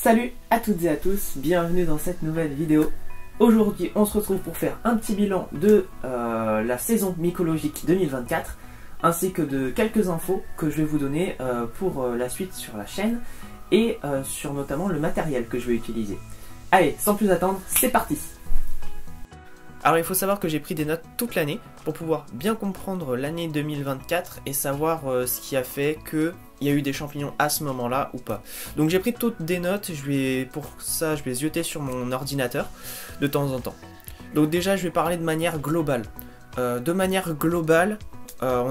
Salut à toutes et à tous, bienvenue dans cette nouvelle vidéo. Aujourd'hui on se retrouve pour faire un petit bilan de la saison mycologique 2024 ainsi que de quelques infos que je vais vous donner pour la suite sur la chaîne et sur notamment le matériel que je vais utiliser. Allez, sans plus attendre, c'est parti! Alors il faut savoir que j'ai pris des notes toute l'année pour pouvoir bien comprendre l'année 2024 et savoir ce qui a fait qu'il y a eu des champignons à ce moment-là ou pas. Donc j'ai pris toutes des notes, pour ça je vais zioter sur mon ordinateur de temps en temps. Donc déjà je vais parler de manière globale. On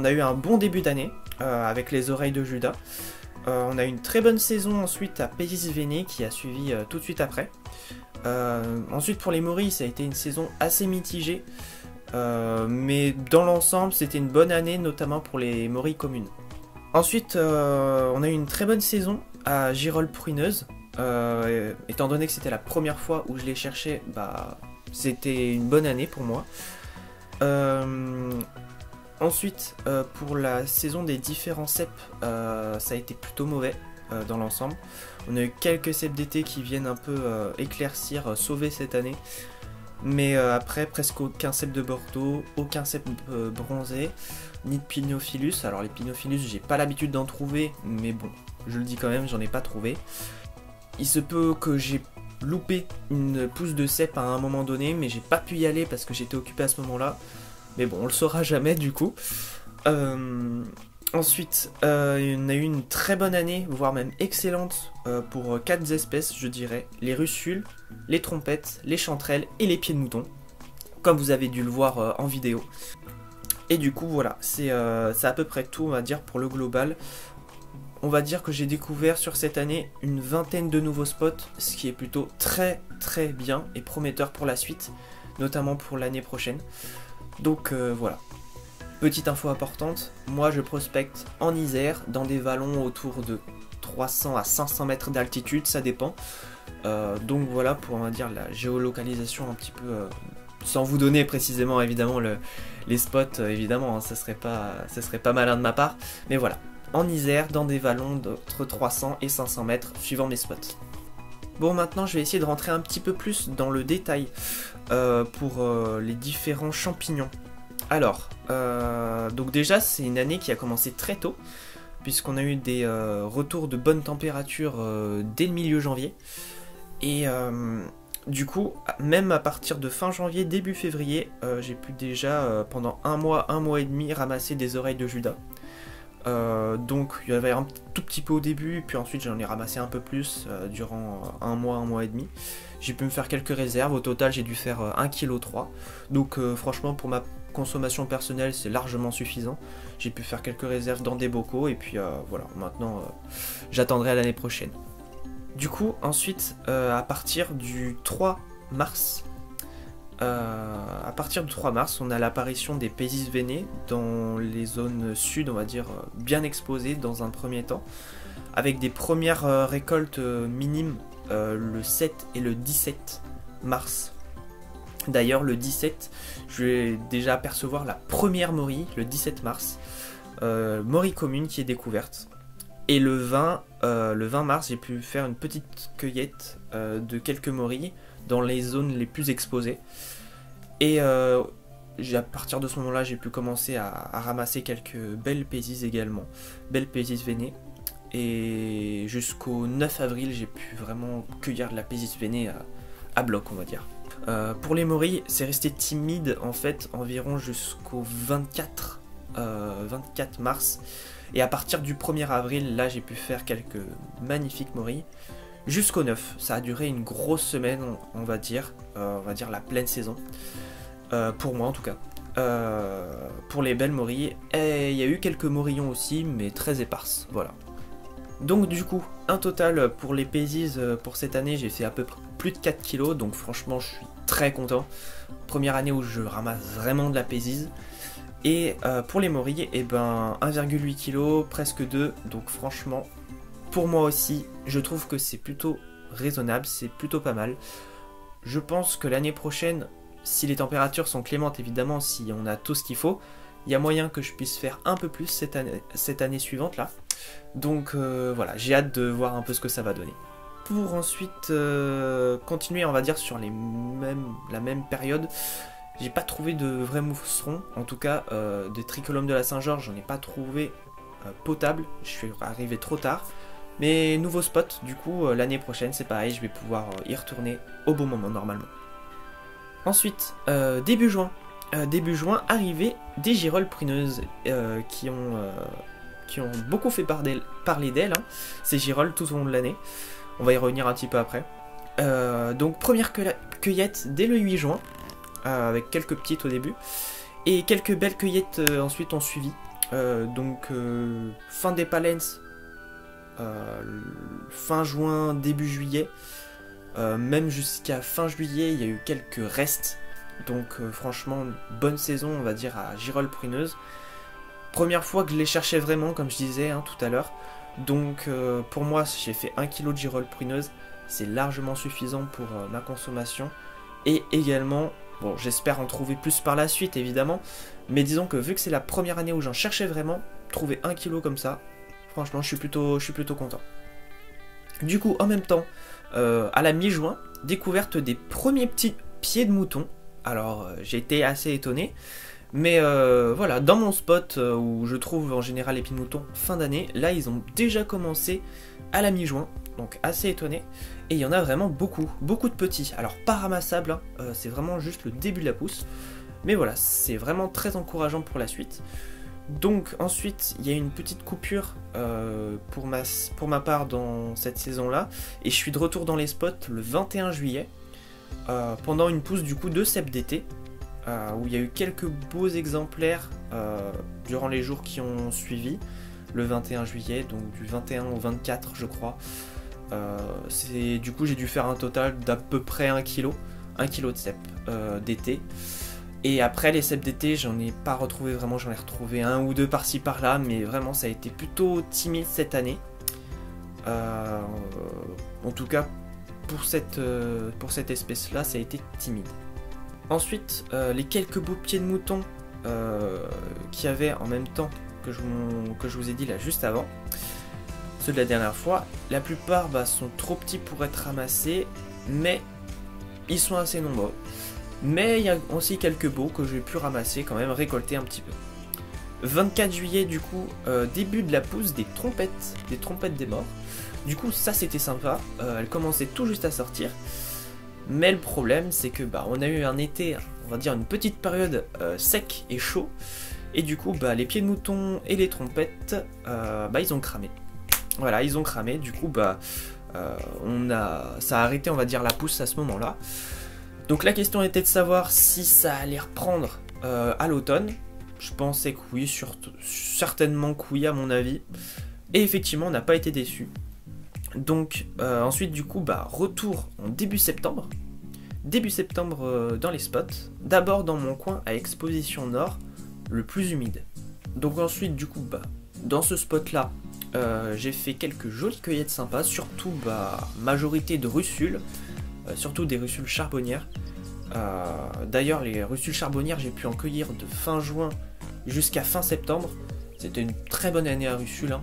a eu un bon début d'année avec les oreilles de Judas. On a eu une très bonne saison ensuite à Pézis-Véné qui a suivi tout de suite après. Ensuite pour les morilles ça a été une saison assez mitigée, mais dans l'ensemble c'était une bonne année notamment pour les morilles communes. Ensuite on a eu une très bonne saison à Girolles-Pruineuse, étant donné que c'était la première fois où je les cherchais, c'était une bonne année pour moi. Ensuite pour la saison des différents ceps ça a été plutôt mauvais dans l'ensemble. On a eu quelques ceps d'été qui viennent un peu éclaircir, sauver cette année. Mais après, presque aucun cep de Bordeaux, aucun cep bronzé, ni de Pinophilus. Alors les Pinophilus, j'ai pas l'habitude d'en trouver, mais bon, je le dis quand même, j'en ai pas trouvé. Il se peut que j'ai loupé une pousse de cep à un moment donné, mais j'ai pas pu y aller parce que j'étais occupé à ce moment-là. Mais bon, on le saura jamais du coup. Ensuite, on a eu une très bonne année, voire même excellente, pour 4 espèces, je dirais. Les russules, les trompettes, les chanterelles et les pieds de mouton, comme vous avez dû le voir en vidéo. Et du coup, voilà, c'est à peu près tout, on va dire, pour le global. On va dire que j'ai découvert sur cette année une vingtaine de nouveaux spots, ce qui est plutôt très très bien et prometteur pour la suite, notamment pour l'année prochaine. Donc voilà. Petite info importante, moi je prospecte en Isère, dans des vallons autour de 300 à 500 mètres d'altitude, ça dépend. Donc voilà pour, on va dire, la géolocalisation un petit peu, sans vous donner précisément évidemment les spots, évidemment, hein, ça serait pas malin de ma part. Mais voilà, en Isère, dans des vallons d'entre 300 et 500 mètres, suivant mes spots. Bon, maintenant je vais essayer de rentrer un petit peu plus dans le détail pour les différents champignons. Alors, donc déjà c'est une année qui a commencé très tôt, puisqu'on a eu des retours de bonne température dès le milieu janvier. Et du coup, même à partir de fin janvier, début février, j'ai pu déjà pendant un mois et demi ramasser des oreilles de Judas. Donc il y avait un tout petit peu au début, puis ensuite j'en ai ramassé un peu plus durant un mois et demi. J'ai pu me faire quelques réserves, au total j'ai dû faire 1,3 kg. Donc franchement pour ma consommation personnelle c'est largement suffisant. J'ai pu faire quelques réserves dans des bocaux et puis voilà, maintenant j'attendrai à l'année prochaine. Du coup ensuite à partir du 3 mars, on a l'apparition des Pézis-Véné dans les zones sud, on va dire, bien exposées dans un premier temps, avec des premières récoltes minimes le 7 et le 17 mars. D'ailleurs, le 17, je vais déjà apercevoir la première morille, le 17 mars, morille commune qui est découverte. Et le 20 mars, j'ai pu faire une petite cueillette de quelques morilles dans les zones les plus exposées. Et à partir de ce moment-là, j'ai pu commencer à ramasser quelques belles Pézis également, belles Pézis-Véné. Et jusqu'au 9 avril, j'ai pu vraiment cueillir de la Pézis-Véné à bloc, on va dire. Pour les morilles, c'est resté timide en fait environ jusqu'au 24 mars. Et à partir du 1er avril, là j'ai pu faire quelques magnifiques morilles. Jusqu'au 9, ça a duré une grosse semaine, on va dire la pleine saison. Pour moi en tout cas. Pour les belles morilles. Et il y a eu quelques morillons aussi, mais très éparses, voilà. Donc du coup, un total pour les Pézis pour cette année, j'ai fait à peu près plus de 4 kg, donc franchement je suis très content. Première année où je ramasse vraiment de la Pézise. Et pour les morilles, 1,8 kg, presque 2, donc franchement, pour moi aussi, je trouve que c'est plutôt raisonnable, c'est plutôt pas mal. Je pense que l'année prochaine, si les températures sont clémentes évidemment, si on a tout ce qu'il faut, il y a moyen que je puisse faire un peu plus cette année suivante là. Donc voilà, j'ai hâte de voir un peu ce que ça va donner. pour ensuite continuer, on va dire, sur la même période, j'ai pas trouvé de vrais mousserons. En tout cas, des trichomes de la Saint-Georges, j'en ai pas trouvé potable. Je suis arrivé trop tard. Mais nouveau spot, du coup, l'année prochaine, c'est pareil, je vais pouvoir y retourner au bon moment, normalement. Ensuite, début juin, arrivée des girolles pruneuses qui ont beaucoup fait parler d'elles, hein, ces girolles tout au long de l'année. On va y revenir un petit peu après. Donc première cueillette dès le 8 juin, avec quelques petites au début. Et quelques belles cueillettes ensuite ont suivi. Fin des palens, fin juin, début juillet. Même jusqu'à fin juillet, il y a eu quelques restes. Donc franchement, bonne saison, on va dire, à girolles pruneuses. Première fois que je les cherchais vraiment, comme je disais hein, tout à l'heure. Donc pour moi, j'ai fait 1 kg de girolles pruneuses. C'est largement suffisant pour ma consommation. Et également, bon, j'espère en trouver plus par la suite, évidemment. Mais disons que vu que c'est la première année où j'en cherchais vraiment, trouver 1 kg comme ça, franchement, je suis plutôt content. Du coup, en même temps, à la mi-juin, découverte des premiers petits pieds de mouton. Alors, j'ai été assez étonné. Mais voilà, dans mon spot où je trouve en général les pieds de mouton fin d'année, là ils ont déjà commencé à la mi-juin, donc assez étonné. Et il y en a vraiment beaucoup de petits. Alors pas ramassables, hein, c'est vraiment juste le début de la pousse. Mais voilà, c'est vraiment très encourageant pour la suite. Donc ensuite, il y a une petite coupure pour ma part dans cette saison-là. Et je suis de retour dans les spots le 21 juillet, pendant une pousse du coup de cèpe d'été. Où il y a eu quelques beaux exemplaires durant les jours qui ont suivi, le 21 juillet, donc du 21 au 24 je crois. Du coup j'ai dû faire un total d'à peu près 1 kg de cèpe d'été. Et après les cèpes d'été j'en ai pas retrouvé vraiment, j'en ai retrouvé un ou deux par-ci par-là, mais vraiment ça a été plutôt timide cette année. En tout cas pour cette espèce là ça a été timide. Ensuite, les quelques beaux pieds de mouton qu'il y avait en même temps que je vous ai dit là juste avant, ceux de la dernière fois, la plupart sont trop petits pour être ramassés, mais ils sont assez nombreux. Mais il y a aussi quelques beaux que j'ai pu ramasser quand même, récolter un petit peu. 24 juillet du coup, début de la pousse des trompettes des morts. Du coup ça c'était sympa, elles commençaient tout juste à sortir. Mais le problème c'est que on a eu un été, on va dire une petite période sec et chaud. Et du coup les pieds de mouton et les trompettes ils ont cramé. Voilà, ils ont cramé, du coup ça a arrêté on va dire la pousse à ce moment là. Donc la question était de savoir si ça allait reprendre à l'automne. Je pensais que oui, certainement que oui à mon avis. Et effectivement on n'a pas été déçus. Donc ensuite du coup retour en début septembre dans les spots, d'abord dans mon coin à Exposition Nord, le plus humide. Donc ensuite du coup dans ce spot là j'ai fait quelques jolies cueillettes sympas, surtout majorité de russules, surtout des russules charbonnières. D'ailleurs les russules charbonnières j'ai pu en cueillir de fin juin jusqu'à fin septembre. C'était une très bonne année à russule, hein.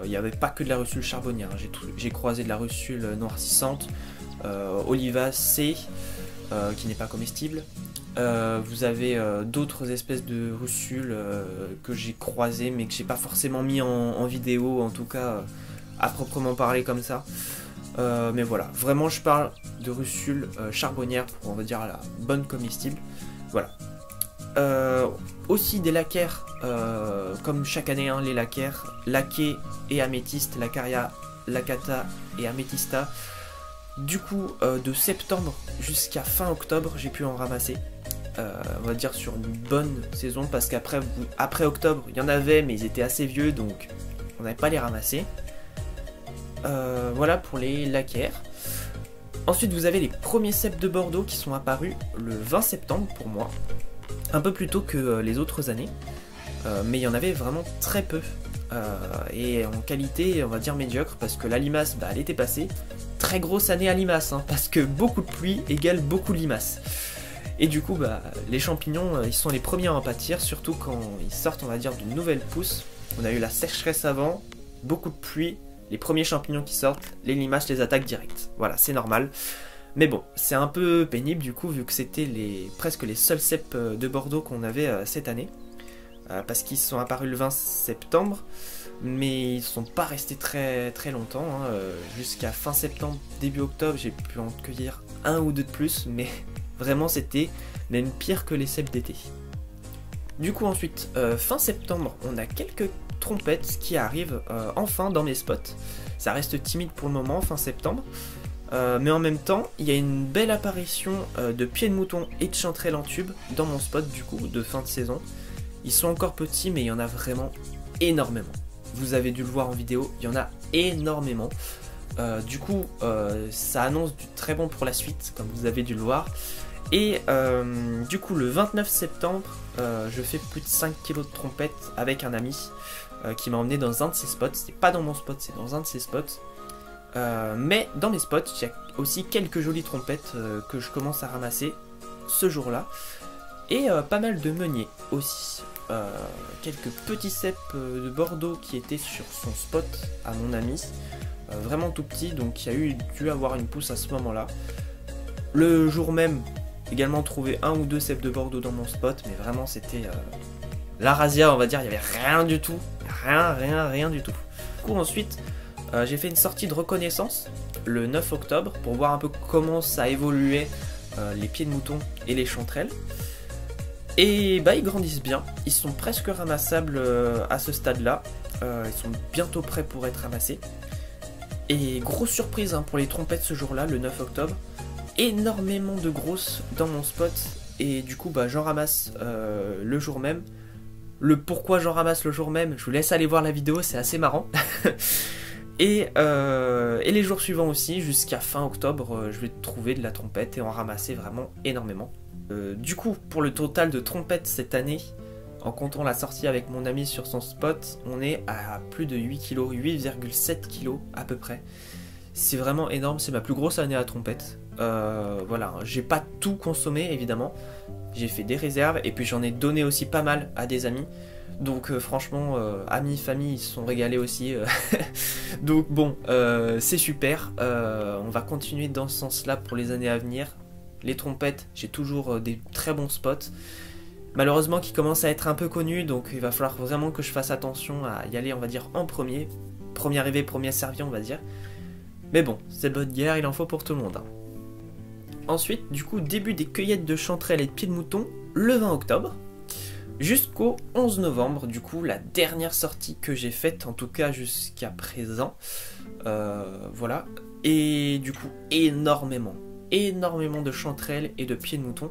Il n'y avait pas que de la russule charbonnière, hein. J'ai croisé de la russule noircissante, olivacée, qui n'est pas comestible. Vous avez d'autres espèces de russules que j'ai croisées mais que j'ai pas forcément mis en vidéo, en tout cas à proprement parler comme ça. Mais voilà, vraiment je parle de russules charbonnières pour on va dire la bonne comestible. Voilà. Aussi des lacquers, comme chaque année, hein, les lacquers, laqués et améthyste, lacaria, lacata et améthysta. Du coup, de septembre jusqu'à fin octobre, j'ai pu en ramasser. On va dire sur une bonne saison, parce qu'après octobre, il y en avait, mais ils étaient assez vieux, donc on n'avait pas les ramasser. Voilà pour les lacquers. Ensuite, vous avez les premiers cèpes de Bordeaux qui sont apparus le 20 septembre pour moi. Un peu plus tôt que les autres années, mais il y en avait vraiment très peu, et en qualité on va dire médiocre, parce que la limace elle était passée. Très grosse année à limace, hein, parce que beaucoup de pluie égale beaucoup de limaces. Et du coup les champignons ils sont les premiers à en pâtir, surtout quand ils sortent on va dire d'une nouvelle pousse. On a eu la sécheresse avant, beaucoup de pluie, les premiers champignons qui sortent, les limaces les attaquent direct. Voilà, c'est normal. Mais bon, c'est un peu pénible du coup, vu que c'était presque les seuls cèpes de Bordeaux qu'on avait cette année. Parce qu'ils sont apparus le 20 septembre, mais ils sont pas restés très très longtemps. Hein. Jusqu'à fin septembre, début octobre, j'ai pu en cueillir un ou deux de plus, mais vraiment c'était même pire que les cèpes d'été. Du coup ensuite, fin septembre, on a quelques trompettes qui arrivent enfin dans mes spots. Ça reste timide pour le moment, fin septembre. Mais en même temps, il y a une belle apparition de pieds de mouton et de chanterelles en tube dans mon spot du coup, de fin de saison. Ils sont encore petits, mais il y en a vraiment énormément. Vous avez dû le voir en vidéo, il y en a énormément. Du coup, ça annonce du très bon pour la suite, comme vous avez dû le voir. Et du coup, le 29 septembre, je fais plus de 5 kg de trompettes avec un ami qui m'a emmené dans un de ses spots. C'est pas dans mon spot, c'est dans un de ses spots. Mais dans mes spots, il y a aussi quelques jolies trompettes que je commence à ramasser ce jour-là. Et pas mal de meuniers aussi. Quelques petits cèpes de Bordeaux qui étaient sur son spot à mon ami. Vraiment tout petit, donc il y a dû avoir une pousse à ce moment-là. Le jour même, également trouvé un ou deux cèpes de Bordeaux dans mon spot, mais vraiment c'était la razzia, on va dire, il n'y avait rien du tout. Rien du tout. Du coup ensuite, j'ai fait une sortie de reconnaissance le 9 octobre pour voir un peu comment ça évoluait les pieds de mouton et les chanterelles. Et bah ils grandissent bien, ils sont presque ramassables à ce stade-là, ils sont bientôt prêts pour être ramassés. Et grosse surprise hein, pour les trompettes ce jour-là, le 9 octobre, énormément de grosses dans mon spot, et du coup bah j'en ramasse le jour même. Le pourquoi j'en ramasse le jour même, je vous laisse aller voir la vidéo, c'est assez marrant. Et les jours suivants aussi, jusqu'à fin octobre, je vais trouver de la trompette et en ramasser vraiment énormément. Du coup, pour le total de trompettes cette année, en comptant la sortie avec mon ami sur son spot, on est à plus de 8 kg, 8,7 kg à peu près. C'est vraiment énorme, c'est ma plus grosse année à trompette. Voilà, j'ai pas tout consommé évidemment, j'ai fait des réserves et puis j'en ai donné aussi pas mal à des amis. Donc franchement, amis, famille, ils se sont régalés aussi. Donc bon, c'est super, on va continuer dans ce sens-là pour les années à venir. Les trompettes, j'ai toujours des très bons spots. Malheureusement qui commencent à être un peu connus, donc il va falloir vraiment que je fasse attention à y aller, on va dire, en premier. Premier arrivé, premier servi, on va dire. Mais bon, cette bonne guerre, il en faut pour tout le monde. Hein. Ensuite, du coup, début des cueillettes de chanterelles et de pieds de mouton, le 20 octobre. Jusqu'au 11 novembre, du coup, la dernière sortie que j'ai faite, en tout cas jusqu'à présent. Voilà. Et du coup, énormément de chanterelles et de pieds de mouton.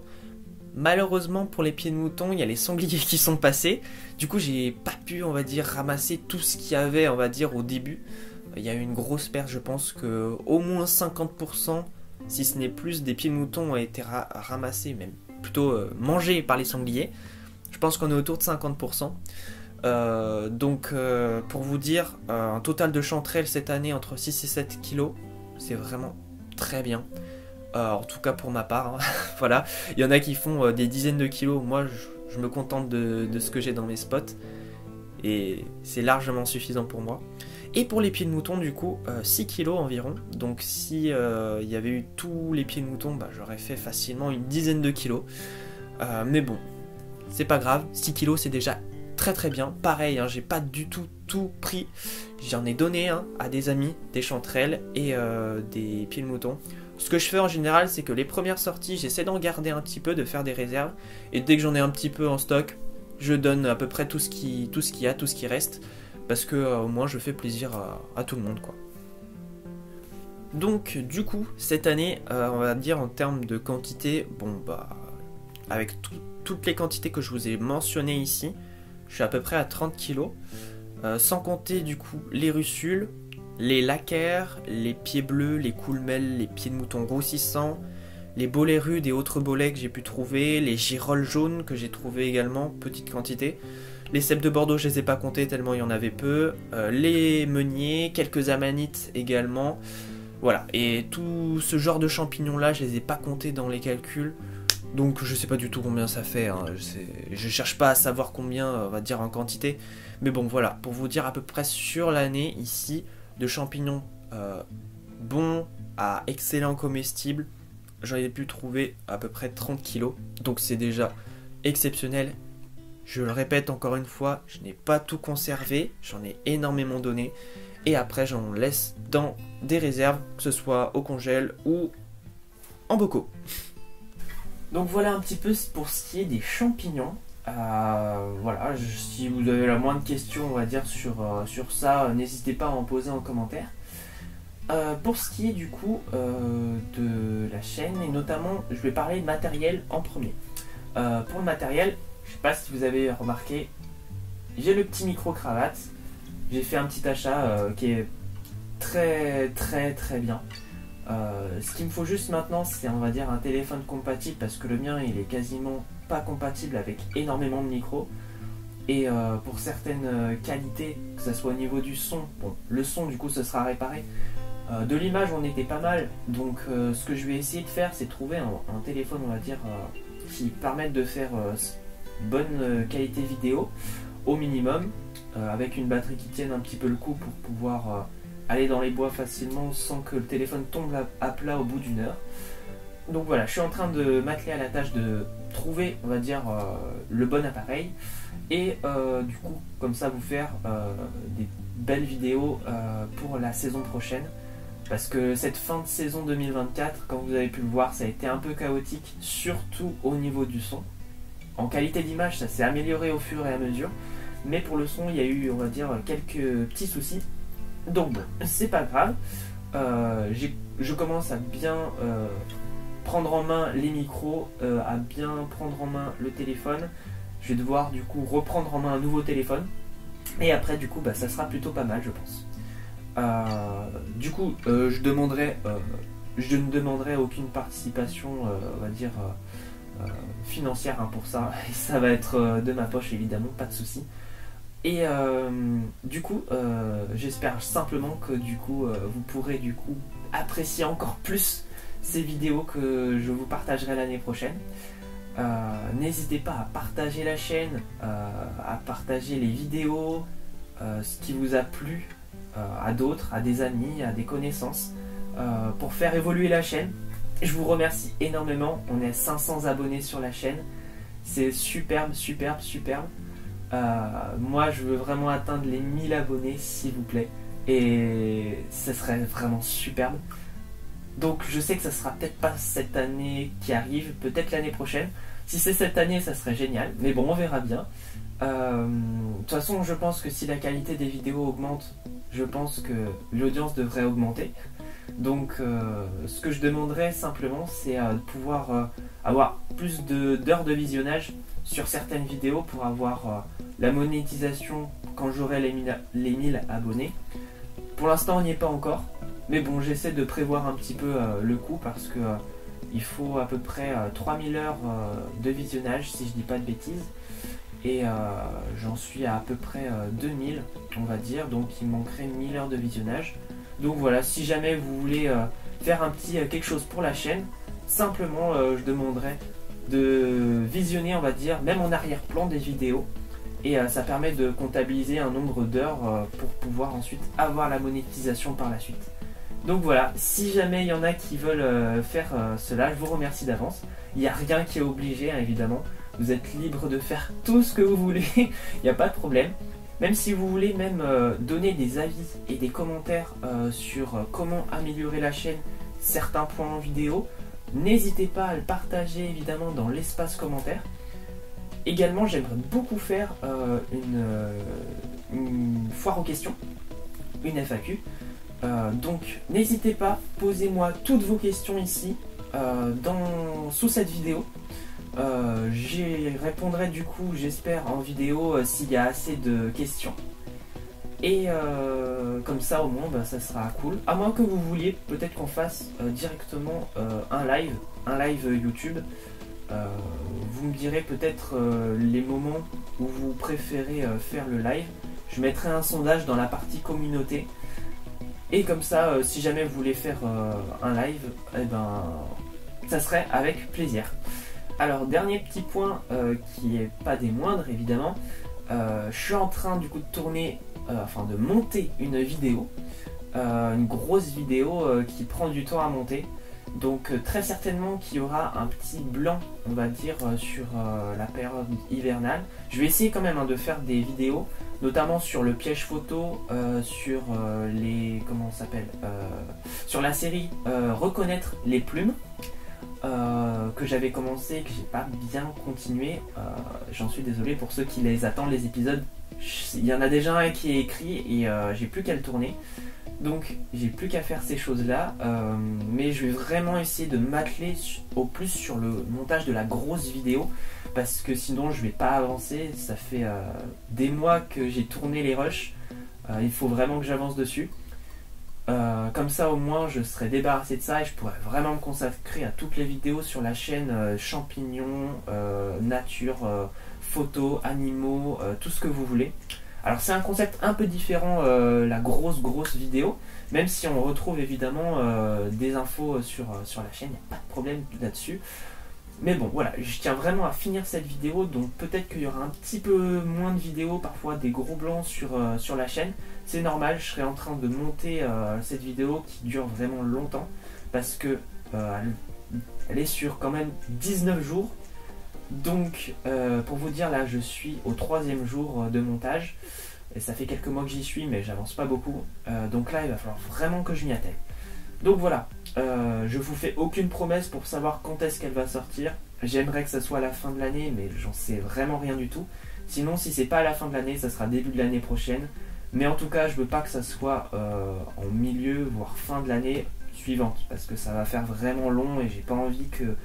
Malheureusement pour les pieds de mouton, il y a les sangliers qui sont passés. Du coup, j'ai pas pu, on va dire, ramasser tout ce qu'il y avait, on va dire, au début. Il y a eu une grosse perte, je pense que au moins 50%, si ce n'est plus, des pieds de mouton ont été ramassés, même plutôt mangés par les sangliers. Je pense qu'on est autour de 50%. Donc, pour vous dire, un total de chanterelles cette année entre 6 et 7 kilos, c'est vraiment très bien. En tout cas pour ma part, hein. Voilà, il y en a qui font des dizaines de kilos, moi je me contente de ce que j'ai dans mes spots et c'est largement suffisant pour moi. Et pour les pieds de mouton du coup, 6 kilos environ, donc si il y avait eu tous les pieds de mouton, bah, j'aurais fait facilement une dizaine de kilos. Mais bon, c'est pas grave, 6 kilos c'est déjà très bien. Pareil, hein, j'ai pas du tout pris, j'en ai donné à des amis, des chanterelles et des pieds de mouton. Ce que je fais en général, c'est que les premières sorties, j'essaie d'en garder un petit peu, de faire des réserves. Et dès que j'en ai un petit peu en stock, je donne à peu près tout ce qui reste. Parce que au moins je fais plaisir à tout le monde, quoi. Donc du coup, cette année, on va dire en termes de quantité, bon bah, avec toutes les quantités que je vous ai mentionnées ici, je suis à peu près à 30 kg. Sans compter du coup les russules, les lacquers, les pieds bleus, les coulmelles, les pieds de mouton grossissants, les bolets rudes et autres bolets que j'ai pu trouver, les girolles jaunes que j'ai trouvé également, petite quantité. Les cèpes de Bordeaux, je les ai pas comptés tellement il y en avait peu. Les meuniers, quelques amanites également. Voilà, et tout ce genre de champignons là, je les ai pas comptés dans les calculs. Donc je sais pas du tout combien ça fait, hein. Je cherche pas à savoir combien, on va dire en quantité. Mais bon voilà, pour vous dire à peu près sur l'année ici, de champignons bons à excellents comestibles. J'en ai pu trouver à peu près 30 kilos, donc c'est déjà exceptionnel. Je le répète encore une fois, je n'ai pas tout conservé, j'en ai énormément donné. Et après j'en laisse dans des réserves, que ce soit au congèle ou en bocaux. Donc voilà un petit peu pour ce qui est des champignons. Voilà, si vous avez la moindre question, on va dire, sur ça, n'hésitez pas à en poser en commentaire. Pour ce qui est du coup de la chaîne, et notamment, je vais parler de matériel en premier. Pour le matériel, je sais pas si vous avez remarqué, j'ai le petit micro-cravate. J'ai fait un petit achat qui est très bien. Ce qu'il me faut juste maintenant, c'est, on va dire, un téléphone compatible, parce que le mien il est quasiment pas compatible avec énormément de micros. Et pour certaines qualités, que ce soit au niveau du son, bon, le son du coup ce sera réparé. De l'image on était pas mal, donc ce que je vais essayer de faire, c'est trouver un téléphone, on va dire, qui permette de faire bonne qualité vidéo au minimum, avec une batterie qui tienne un petit peu le coup pour pouvoir aller dans les bois facilement sans que le téléphone tombe à plat au bout d'une heure. Donc voilà, je suis en train de m'atteler à la tâche de trouver, on va dire, le bon appareil, et du coup comme ça vous faire des belles vidéos pour la saison prochaine, parce que cette fin de saison 2024, comme vous avez pu le voir, ça a été un peu chaotique, surtout au niveau du son. En qualité d'image, ça s'est amélioré au fur et à mesure, mais pour le son, il y a eu, on va dire, quelques petits soucis. Donc bon, c'est pas grave. Je commence à bien prendre en main les micros, à bien prendre en main le téléphone. Je vais devoir du coup reprendre en main un nouveau téléphone. Et après, du coup, bah, ça sera plutôt pas mal, je pense. Du coup, je ne demanderai aucune participation, on va dire, financière, hein, pour ça. Et ça va être de ma poche, évidemment, pas de souci. Et du coup, j'espère simplement que du coup, vous pourrez du coup apprécier encore plus ces vidéos que je vous partagerai l'année prochaine. N'hésitez pas à partager la chaîne, à partager les vidéos, ce qui vous a plu, à d'autres, à des amis, à des connaissances, pour faire évoluer la chaîne. Je vous remercie énormément, on est à 500 abonnés sur la chaîne, c'est superbe. Moi je veux vraiment atteindre les 1000 abonnés, s'il vous plaît, et ce serait vraiment superbe. Donc je sais que ça sera peut-être pas cette année qui arrive, peut-être l'année prochaine. Si c'est cette année, ça serait génial, mais bon, on verra bien. De toute façon, je pense que si la qualité des vidéos augmente, je pense que l'audience devrait augmenter. Donc ce que je demanderais simplement, c'est de pouvoir avoir plus d'heures de visionnage sur certaines vidéos pour avoir la monétisation quand j'aurai les 1000 abonnés. Pour l'instant, on n'y est pas encore, mais bon, j'essaie de prévoir un petit peu le coût, parce que il faut à peu près 3000 heures de visionnage, si je dis pas de bêtises, et j'en suis à peu près 2000, on va dire, donc il manquerait 1000 heures de visionnage. Donc voilà, si jamais vous voulez faire un petit quelque chose pour la chaîne, simplement je demanderai de visionner, on va dire, même en arrière-plan des vidéos, et ça permet de comptabiliser un nombre d'heures pour pouvoir ensuite avoir la monétisation par la suite. Donc voilà, si jamais il y en a qui veulent faire cela, je vous remercie d'avance. Il n'y a rien qui est obligé, hein, évidemment. Vous êtes libre de faire tout ce que vous voulez, il n'y a pas de problème. Même si vous voulez même donner des avis et des commentaires sur comment améliorer la chaîne, certains points en vidéo, n'hésitez pas à le partager évidemment dans l'espace commentaire. Également, j'aimerais beaucoup faire une foire aux questions, une FAQ. Donc n'hésitez pas, posez-moi toutes vos questions ici sous cette vidéo. J'y répondrai du coup, j'espère, en vidéo s'il y a assez de questions. Et comme ça au moins ça sera cool. À moins que vous vouliez peut-être qu'on fasse directement un live YouTube. Vous me direz peut-être les moments où vous préférez faire le live. Je mettrai un sondage dans la partie communauté. Et comme ça, si jamais vous voulez faire un live, eh ben, ça serait avec plaisir. Alors, dernier petit point qui est pas des moindres évidemment, je suis en train du coup de tourner, de monter une vidéo une grosse vidéo qui prend du temps à monter. Donc très certainement qu'il y aura un petit blanc, on va dire, sur la période hivernale. Je vais essayer quand même de faire des vidéos, notamment sur le piège photo, sur les... comment ça s'appelle, sur la série Reconnaître les plumes, que j'avais commencé et que j'ai pas bien continué. J'en suis désolé pour ceux qui les attendent, les épisodes. Il y en a déjà un qui est écrit et j'ai plus qu'à le tourner. Donc j'ai plus qu'à faire ces choses là, mais je vais vraiment essayer de m'atteler au plus sur le montage de la grosse vidéo, parce que sinon je vais pas avancer. Ça fait des mois que j'ai tourné les rushs, il faut vraiment que j'avance dessus. Comme ça au moins je serai débarrassé de ça et je pourrai vraiment me consacrer à toutes les vidéos sur la chaîne, champignons, nature, photos, animaux, tout ce que vous voulez. Alors c'est un concept un peu différent, la grosse vidéo, même si on retrouve évidemment des infos sur la chaîne, il n'y a pas de problème là-dessus. Mais bon voilà, je tiens vraiment à finir cette vidéo, donc peut-être qu'il y aura un petit peu moins de vidéos, parfois des gros blancs sur la chaîne. C'est normal, je serai en train de monter cette vidéo qui dure vraiment longtemps, parce que elle est sur quand même 19 jours. Donc pour vous dire, là je suis au 3e jour de montage et ça fait quelques mois que j'y suis mais j'avance pas beaucoup, donc là il va falloir vraiment que je m'y attelle. Donc voilà, je vous fais aucune promesse pour savoir quand est-ce qu'elle va sortir. J'aimerais que ça soit à la fin de l'année mais j'en sais vraiment rien du tout. Sinon si c'est pas à la fin de l'année, ça sera début de l'année prochaine, mais en tout cas je veux pas que ça soit en milieu voire fin de l'année suivante, parce que ça va faire vraiment long et j'ai pas envie que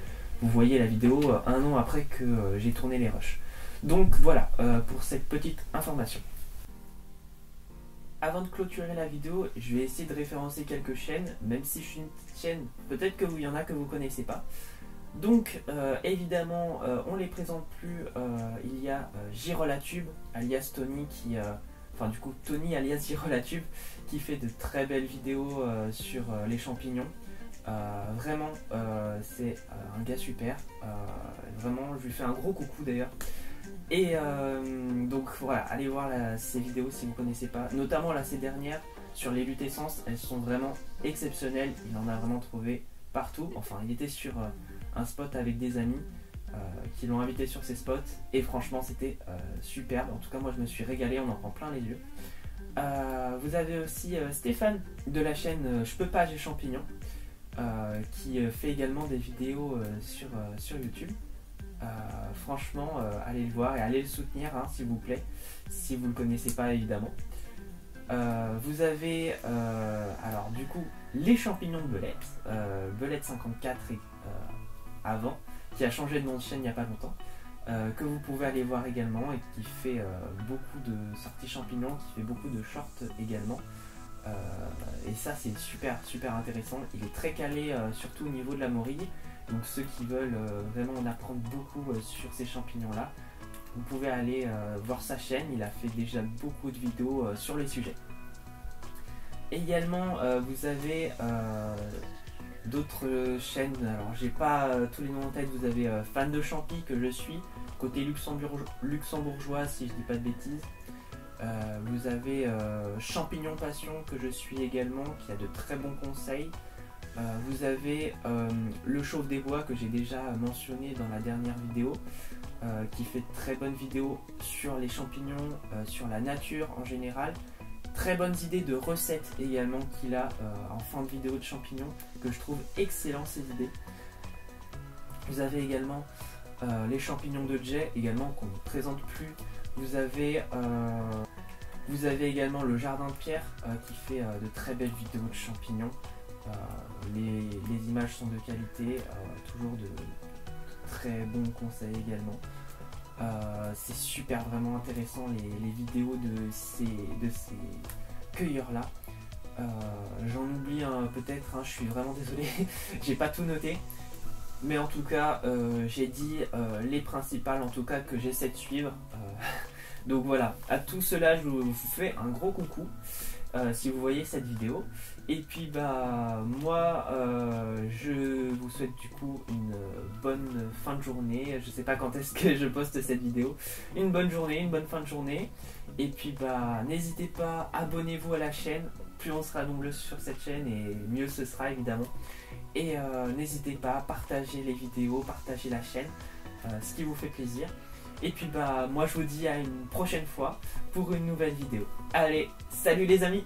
vous voyez la vidéo un an après que j'ai tourné les rushs. Donc voilà pour cette petite information. Avant de clôturer la vidéo, je vais essayer de référencer quelques chaînes, même si je suis une petite chaîne, peut-être qu'il y en a que vous ne connaissez pas. Donc évidemment, on les présente plus, il y a Girolatube, alias Tony, enfin du coup Tony alias Girolatube, qui fait de très belles vidéos sur les champignons. Vraiment c'est un gars super, vraiment je lui fais un gros coucou d'ailleurs. Et donc voilà, allez voir ces vidéos si vous ne connaissez pas, notamment là ces dernières sur les lutescences, elles sont vraiment exceptionnelles. Il en a vraiment trouvé partout, enfin il était sur un spot avec des amis qui l'ont invité sur ces spots et franchement c'était superbe. En tout cas moi je me suis régalé, on en prend plein les yeux. Vous avez aussi Stéphane de la chaîne Je peux pas, j'ai champignons, qui fait également des vidéos sur YouTube. Franchement, allez le voir et allez le soutenir, hein, s'il vous plaît, si vous ne le connaissez pas évidemment. Vous avez alors du coup les champignons de Belette, Belette 54 avant, qui a changé de nom de chaîne il n'y a pas longtemps, que vous pouvez aller voir également et qui fait beaucoup de sorties champignons, qui fait beaucoup de shorts également. Et ça c'est super intéressant. Il est très calé surtout au niveau de la morille, donc ceux qui veulent vraiment en apprendre beaucoup sur ces champignons là, vous pouvez aller voir sa chaîne. Il a fait déjà beaucoup de vidéos sur le sujet. Également vous avez d'autres chaînes, alors j'ai pas tous les noms en tête. Vous avez Fan de Champi que je suis, côté luxembourgeois si je dis pas de bêtises. Vous avez Champignon Passion que je suis également, qui a de très bons conseils. Vous avez le Chauve des Bois que j'ai déjà mentionné dans la dernière vidéo, qui fait de très bonnes vidéos sur les champignons, sur la nature en général. Très bonnes idées de recettes également qu'il a en fin de vidéo de champignons, que je trouve excellent ces idées. Vous avez également les champignons de Jay également qu'on ne présente plus. Vous avez également le Jardin de Pierre qui fait de très belles vidéos de champignons. Les images sont de qualité, toujours de très bons conseils également. C'est super vraiment intéressant les vidéos de ces cueilleurs là. J'en oublie peut-être, je suis vraiment désolé, j'ai pas tout noté. Mais en tout cas, j'ai dit les principales en tout cas que j'essaie de suivre. Donc voilà, à tout cela je vous fais un gros coucou si vous voyez cette vidéo. Et puis bah moi je vous souhaite du coup une bonne fin de journée. Je sais pas quand est-ce que je poste cette vidéo. Une bonne journée, une bonne fin de journée. Et puis bah n'hésitez pas, abonnez-vous à la chaîne. plus on sera nombreux sur cette chaîne et mieux ce sera évidemment. Et n'hésitez pas à partager les vidéos, partager la chaîne, ce qui vous fait plaisir. Et puis moi je vous dis à une prochaine fois pour une nouvelle vidéo. Allez, salut les amis!